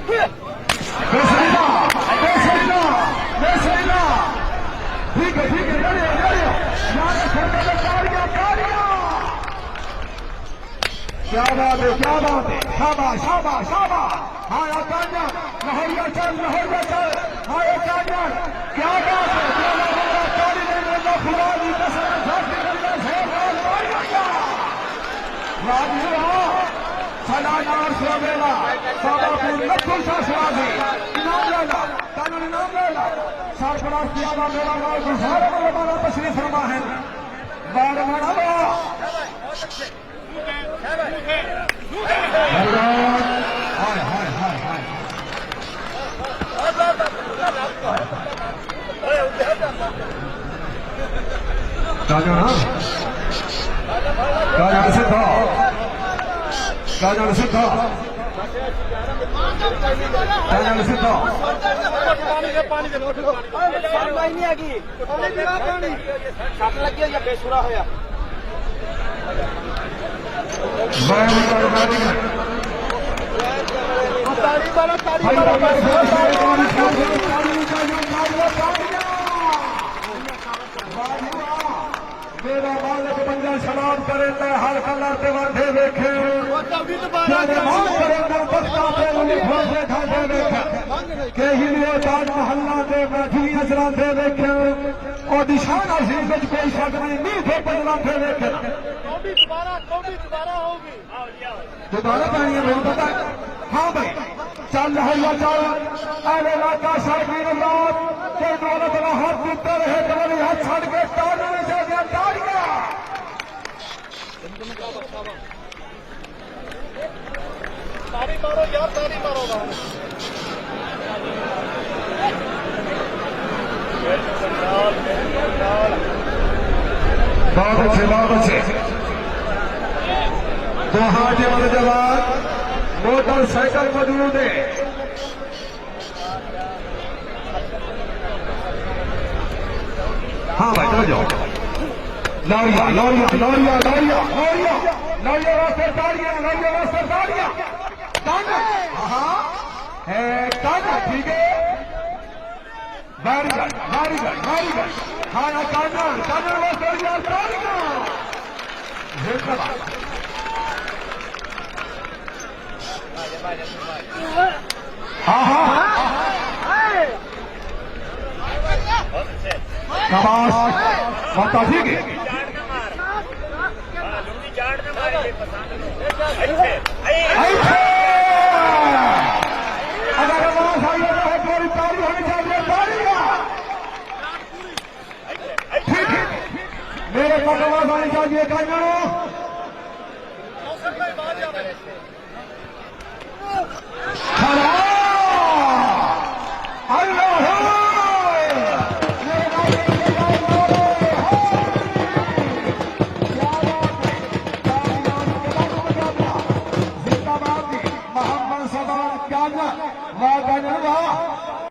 ठीक है क्या बात है शाबाश शाबाश शाबाश। हाँ कांजन लहरिया चल हाँ ये कांजन क्या बात है खुदा की कसम सलानार सुवेला सादापुर लखुल शासवादी इनाम लेला कानून इनाम लेला सरफराज किया मेरा नाम गुजारा वाला तशरीफ फरमा है बार मरहबा हाय हाय हाय हाय काजन सिद्धा नहीं आ गई छत लगी या बेसुरा होया मेरा मालिक बंदा सलाम करे हर कलर से वर्धे देखे महल्ला दे बैठी नजर दे देखे और निशान अजीम कोई शक नहीं थे बदला थे देखे दोबारा पानी है मेरे पता। हाँ भाई चल रहा चल अरे इलाका शायद कोई दौलत वाला हाथ टूटता रहे तुम्हारे हाथ छड़ के ताड़ना नहीं चाहिए ताड़िया तारी मारो यार तारी मारो बहुत अच्छे दो हाथ वाले जवान मोटरसाइकिल मौजूद है। हाँ भाई चलो जाओ लौरिया वास्ते ताड़ियां हाँ ठीक है वेरी गुड हाँ कानन वास्ते ताड़ियां शाबाश माता ठीक है अगर आवाज आई है थोड़ी ताली होनी चाहिए ठीक है मेरे पास आवाज आनी चाहिए कांजनो वाह